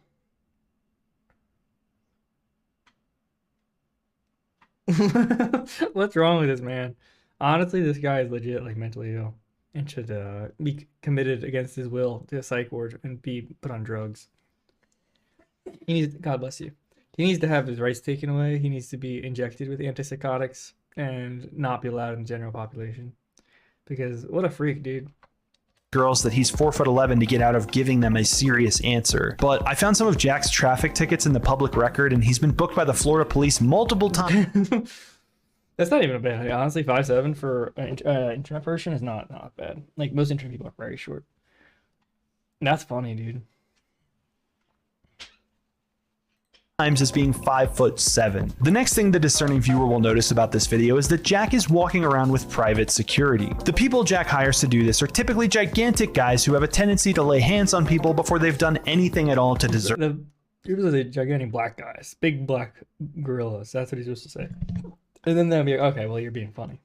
What's wrong with this man? Honestly, this guy is legit like mentally ill and should be committed against his will to a psych ward and be put on drugs. He needs, God bless you. He needs to have his rights taken away. He needs to be injected with antipsychotics and not be allowed in the general population. Because what a freak, dude. Girls that he's 4'11" to get out of giving them a serious answer. But I found some of Jack's traffic tickets in the public record, and he's been booked by the Florida police multiple times. That's not even a bad. Honestly, 5'7" for an internet person is not bad. Like, most internet people are very short. And that's funny, dude. Times as being 5'7". The next thing the discerning viewer will notice about this video is that Jack is walking around with private security. The people Jack hires to do this are typically gigantic guys who have a tendency to lay hands on people before they've done anything at all to deserve. People say gigantic black guys, big black gorillas. That's what he's supposed to say. And then they'll be like, okay, well, you're being funny,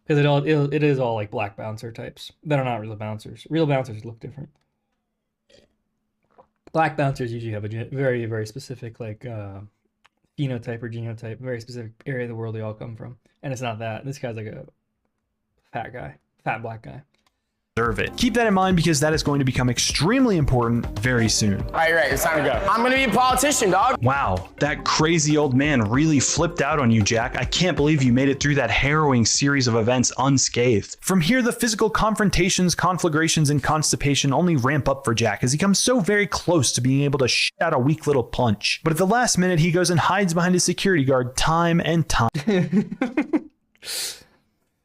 because it is all like black bouncer types that are not real bouncers. Real bouncers look different. Black bouncers usually have a very, very specific like phenotype or genotype, very specific area of the world they all come from. And it's not that. This guy's like a fat guy, fat black guy. Deserve it. Keep that in mind, because that is going to become extremely important very soon. All right, it's time to go. I'm gonna be a politician, dog. Wow, that crazy old man really flipped out on you, Jack. I can't believe you made it through that harrowing series of events unscathed. From here, the physical confrontations, conflagrations, and constipation only ramp up for Jack as he comes so very close to being able to shit out a weak little punch. But at the last minute, he goes and hides behind his security guard time and time.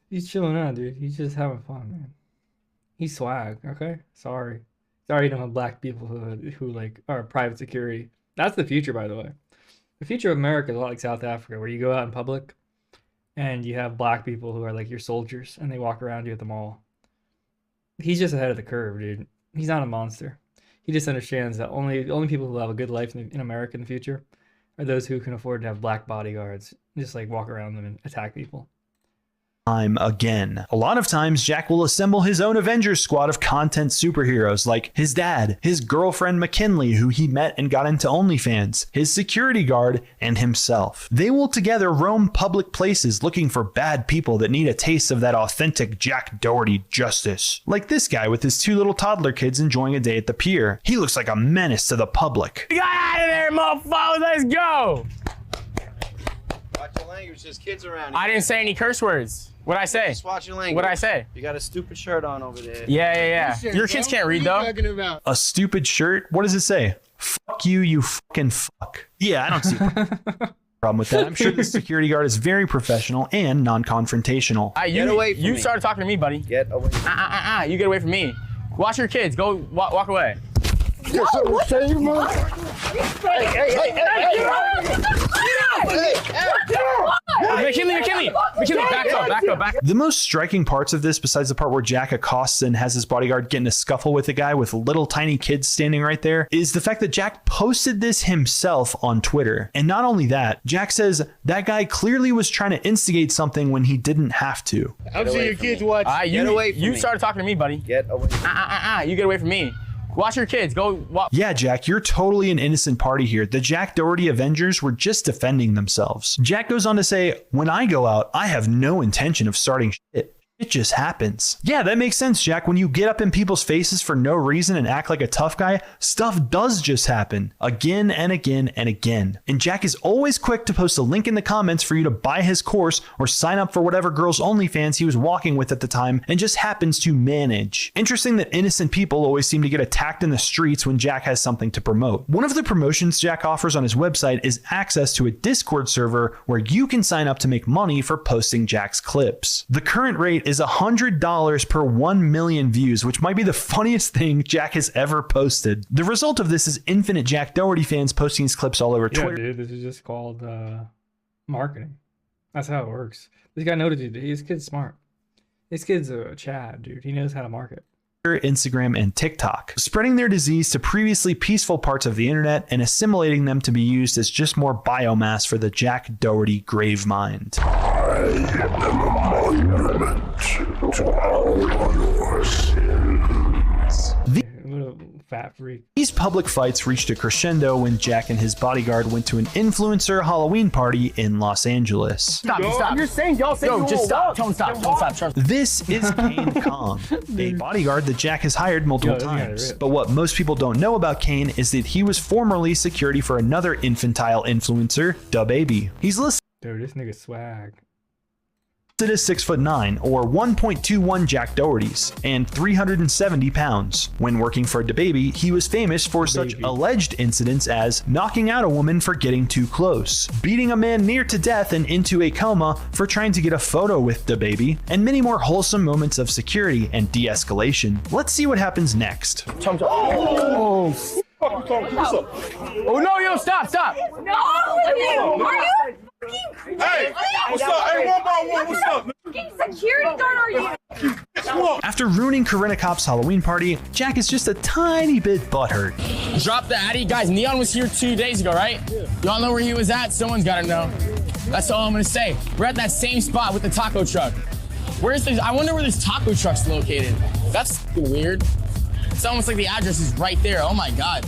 He's chilling out, dude. He's just having fun, man. He's swag, okay? Sorry you don't have black people who like are private security. That's the future, by the way. The future of America is a lot like South Africa, where you go out in public and you have black people who are like your soldiers and they walk around you at the mall. He's just ahead of the curve, dude. He's not a monster. He just understands that only people who have a good life in America in the future are those who can afford to have black bodyguards, just like walk around them and attack people. Again. A lot of times, Jack will assemble his own Avengers squad of content superheroes, like his dad, his girlfriend McKinley, who he met and got into OnlyFans, his security guard, and himself. They will together roam public places looking for bad people that need a taste of that authentic Jack Doherty justice. Like this guy with his 2 little toddler kids enjoying a day at the pier. He looks like a menace to the public. Get out of there, motherfuckers! Let's go! Watch your language, there's kids around here. I didn't say any curse words. What'd I say? Just watch your language. What'd I say? You got a stupid shirt on over there. Yeah. Your kids can't read, though. What are you talking about? A stupid shirt? What does it say? Fuck you, you fucking fuck. Yeah, I don't see a problem with that. I'm sure the security guard is very professional and non-confrontational. Get away from me. You started talking to me, buddy. Get away from me. You get away from me. Watch your kids. Go walk away. McKinley, back up. The most striking parts of this, besides the part where Jack accosts and has his bodyguard get in a scuffle with a guy with little tiny kids standing right there, is the fact that Jack posted this himself on Twitter. And not only that, Jack says that guy clearly was trying to instigate something when he didn't have to. I'm seeing your kids watch. Get away from me. You started talking to me, buddy. Get away from me. You get away from me. Watch your kids. Go walk. Yeah, Jack, you're totally an innocent party here. The Jack Doherty Avengers were just defending themselves. Jack goes on to say, when I go out, I have no intention of starting shit. It just happens. Yeah, that makes sense, Jack. When you get up in people's faces for no reason and act like a tough guy, stuff does just happen. Again and again and again. And Jack is always quick to post a link in the comments for you to buy his course or sign up for whatever girls OnlyFans he was walking with at the time and just happens to manage. Interesting that innocent people always seem to get attacked in the streets when Jack has something to promote. One of the promotions Jack offers on his website is access to a Discord server where you can sign up to make money for posting Jack's clips. The current rate is $100 per 1 million views, which might be the funniest thing Jack has ever posted. The result of this is infinite Jack Doherty fans posting his clips all over Twitter. Dude, this is just called marketing. That's how it works. This guy knows it. This kid's smart. This kid's a Chad, dude. He knows how to market. Instagram, and TikTok, spreading their disease to previously peaceful parts of the internet and assimilating them to be used as just more biomass for the Jack Doherty grave mind. I am a monument to all your sins. I'm gonna fat freak. These public fights reached a crescendo when Jack and his bodyguard went to an influencer Halloween party in Los Angeles. Stop. You're saying y'all say just stop. Don't stop. This is Kane Kong, a bodyguard that Jack has hired multiple times. But what most people don't know about Kane is that he was formerly security for another infantile influencer, DaBaby. He's listed. Dude, this nigga swag. Is 6'9" or 1.21 Jack Doherty's and 370 pounds. When working for DaBaby, he was famous for such alleged incidents as knocking out a woman for getting too close, beating a man near to death and into a coma for trying to get a photo with DaBaby, and many more wholesome moments of security and de-escalation. Let's see what happens next. Oh no, yo, stop. No, are you? Hey, what's up? Hey, one by one, what's up? Security guard are you? After ruining Corinna Cop's Halloween party, Jack is just a tiny bit butthurt. Drop the Addy. Guys, Neon was here 2 days ago, right? Y'all know where he was at? Someone's gotta know. That's all I'm gonna say. We're at that same spot with the taco truck. I wonder where this taco truck's located. That's weird. It's almost like the address is right there. Oh my God.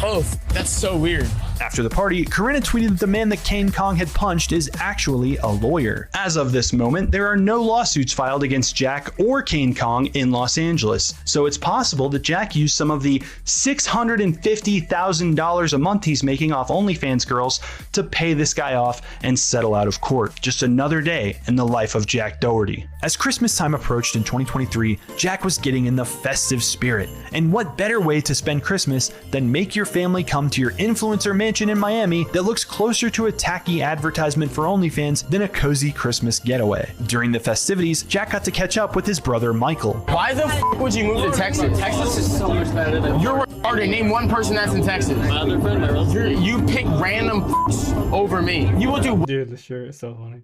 Oh, that's so weird. After the party, Corinna tweeted that the man that Kane Kong had punched is actually a lawyer. As of this moment, there are no lawsuits filed against Jack or Kane Kong in Los Angeles, so it's possible that Jack used some of the $650,000 a month he's making off OnlyFans girls to pay this guy off and settle out of court. Just another day in the life of Jack Doherty. As Christmas time approached in 2023, Jack was getting in the festive spirit, and what better way to spend Christmas than make your family come to your influencer mansion in Miami that looks closer to a tacky advertisement for OnlyFans than a cozy Christmas getaway. During the festivities, Jack got to catch up with his brother Michael. Why the f would you move to Texas? Texas is so much better than. You're retarded. Name one person that's in Texas. My other friend. You pick random over me. You will do. Dude, the shirt is so funny.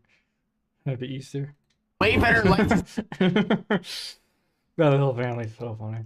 Happy Easter. Way better life. The whole family's so funny.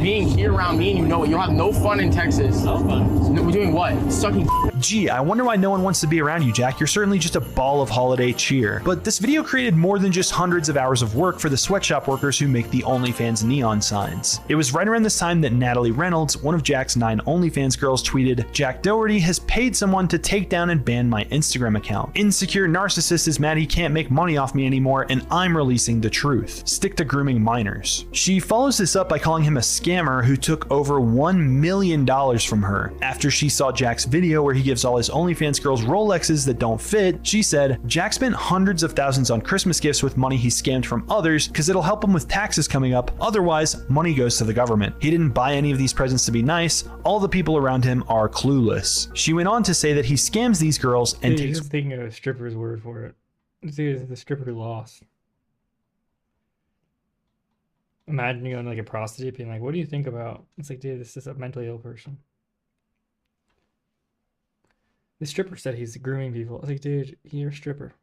Being here around me and you'll have no fun in Texas. No fun. We're doing what? Sucking. Gee, I wonder why no one wants to be around you, Jack. You're certainly just a ball of holiday cheer. But this video created more than just hundreds of hours of work for the sweatshop workers who make the OnlyFans neon signs. It was right around this time that Natalie Reynolds, one of Jack's 9 OnlyFans girls, tweeted, "Jack Doherty has paid someone to take down and ban my Instagram account. Insecure narcissist is mad he can't make money off me anymore, and I'm releasing the truth. Stick to grooming minors." She follows this up by calling him a scammer who took over $1 million from her. After she saw Jack's video where he gives all his OnlyFans girls Rolexes that don't fit, she said, "Jack spent hundreds of thousands on Christmas gifts with money he scammed from others because it'll help him with taxes coming up. Otherwise, money goes to the government. He didn't buy any of these presents to be nice. All the people around him are clueless." She went on to say that he scams these girls and takes... Just thinking of a stripper's word for it. Dude, the stripper who lost. Imagine you going to like a prostitute being like, "What do you think about?" It's like, dude, this is a mentally ill person. The stripper said he's grooming people. I was like, dude, you're a stripper.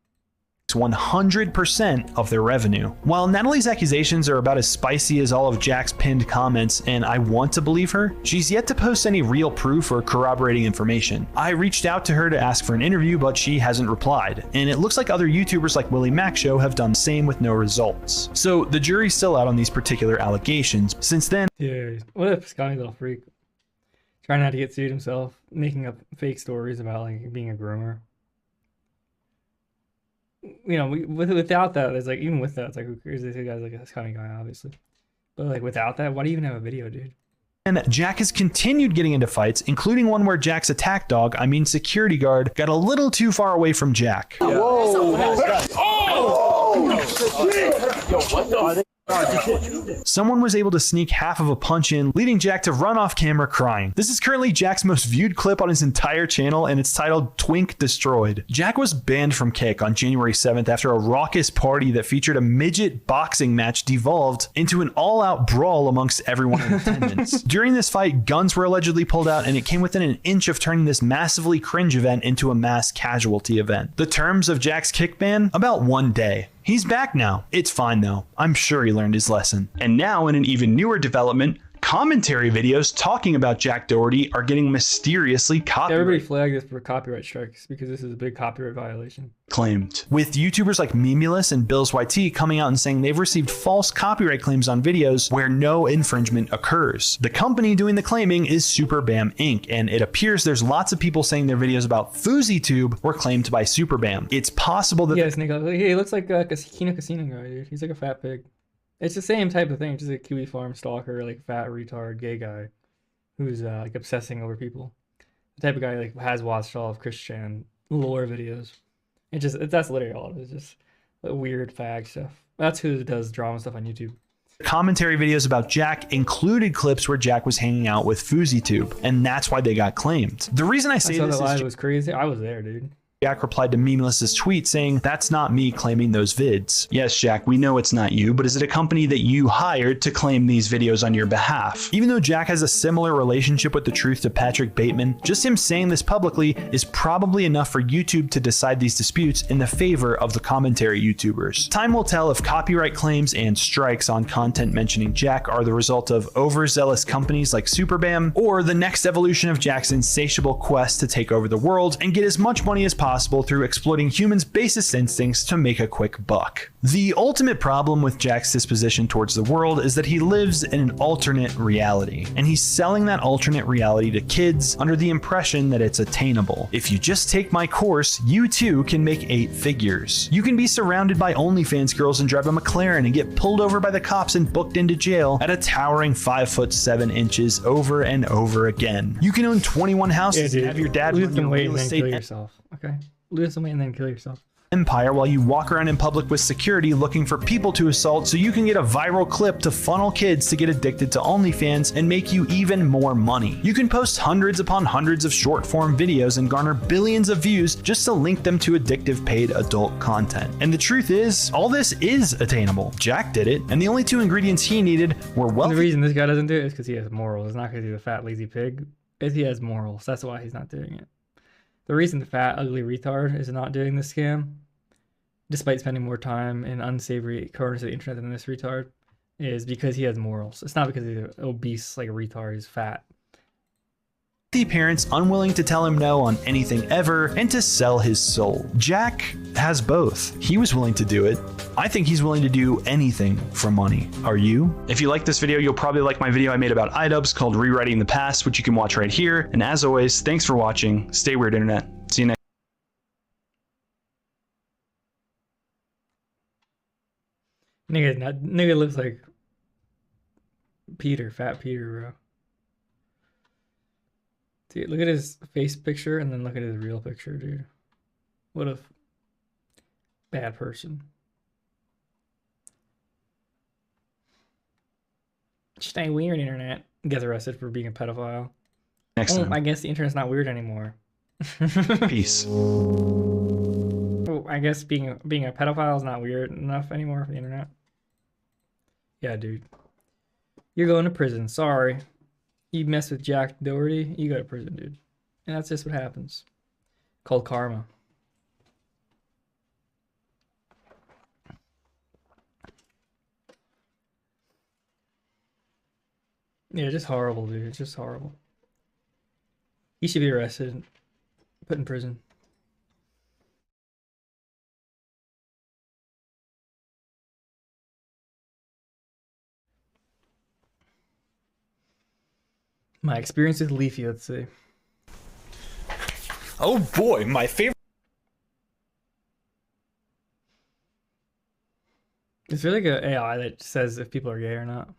100% of their revenue. While Natalie's accusations are about as spicy as all of Jack's pinned comments, and I want to believe her, she's yet to post any real proof or corroborating information. I reached out to her to ask for an interview, but she hasn't replied, and it looks like other YouTubers like Willie Mac Show have done the same with no results. So the jury's still out on these particular allegations. Since then, yeah, what a scummy little freak. Trying not to get sued himself, making up fake stories about like being a groomer. You know, without that, it's like, even with that, it's like, who cares? This guy's like a scummy guy, obviously. But like, without that, why do you even have a video, dude? And Jack has continued getting into fights, including one where Jack's attack dog, security guard, got a little too far away from Jack. Yeah. Whoa! Yo, what the? Someone was able to sneak half of a punch in, leading Jack to run off camera crying. This is currently Jack's most viewed clip on his entire channel, and it's titled Twink Destroyed. Jack was banned from Kick on January 7th after a raucous party that featured a midget boxing match devolved into an all-out brawl amongst everyone in attendance. During this fight, guns were allegedly pulled out, and it came within an inch of turning this massively cringe event into a mass casualty event. The terms of Jack's Kick ban? About 1 day. He's back now. It's fine though. I'm sure he learned his lesson. And now, in an even newer development, Commentary videos talking about Jack Doherty are getting mysteriously Everybody flagged this for copyright strikes because this is a big copyright violation. Claimed. With YouTubers like Memulus and Bills YT coming out and saying they've received false copyright claims on videos where no infringement occurs. The company doing the claiming is SuperBam Inc., and it appears there's lots of people saying their videos about FouseyTube were claimed by SuperBam. It's possible that he looks like a Casino guy, dude. He's like a fat pig. It's the same type of thing, just a Kiwi farm stalker, like fat retard gay guy who's like obsessing over people. The type of guy like has watched all of Christian lore videos. That's literally all it is, just weird fag stuff. That's who does drama stuff on YouTube. Commentary videos about Jack included clips where Jack was hanging out with FouseyTube, and that's why they got claimed. The reason I say this is was crazy. I was there, dude. Jack replied to Memelus's tweet saying, "That's not me claiming those vids." Yes, Jack, we know it's not you, but is it a company that you hired to claim these videos on your behalf? Even though Jack has a similar relationship with the truth to Patrick Bateman, just him saying this publicly is probably enough for YouTube to decide these disputes in the favor of the commentary YouTubers. Time will tell if copyright claims and strikes on content mentioning Jack are the result of overzealous companies like SuperBam, or the next evolution of Jack's insatiable quest to take over the world and get as much money as possible through exploiting humans' basest instincts to make a quick buck. The ultimate problem with Jack's disposition towards the world is that he lives in an alternate reality, and he's selling that alternate reality to kids under the impression that it's attainable. If you just take my course, you too can make 8 figures. You can be surrounded by OnlyFans girls and drive a McLaren and get pulled over by the cops and booked into jail at a towering 5'7" over and over again. You can own 21 houses and have your dad run your real estate yourself. Okay, lose some weight and then kill yourself. Empire while you walk around in public with security looking for people to assault so you can get a viral clip to funnel kids to get addicted to OnlyFans and make you even more money. You can post hundreds upon hundreds of short form videos and garner billions of views just to link them to addictive paid adult content. And the truth is, all this is attainable. Jack did it, and the only 2 ingredients he needed were wealthy. The reason this guy doesn't do it is because he has morals. It's not because he's a fat lazy pig. It's he has morals. That's why he's not doing it. The reason the fat, ugly retard is not doing this scam, despite spending more time in unsavory corners of the internet than this retard, is because he has morals. It's not because he's an obese, like a retard, he's fat. The parents unwilling to tell him no on anything ever and to sell his soul. Jack has both. He was willing to do it. I think he's willing to do anything for money. Are you? If you like this video, you'll probably like my video I made about iDubbbz called Rewriting the Past, which you can watch right here. And as always, thanks for watching. Stay weird, internet. See you next. Nigga looks like Peter, fat Peter, bro. Dude, look at his face picture and then look at his real picture, dude. What a bad person. Stay weird, internet. Gets arrested for being a pedophile. Next time. I guess the internet's not weird anymore. Peace. Oh, I guess being a pedophile is not weird enough anymore for the internet. Yeah, dude. You're going to prison. Sorry. You mess with Jack Doherty, you go to prison, dude. And that's just what happens. Called karma. Yeah, just horrible, dude. It's just horrible. He should be arrested, put in prison. My experience with Leafy, let's see. Oh boy, my favorite. Is there like an AI that says if people are gay or not?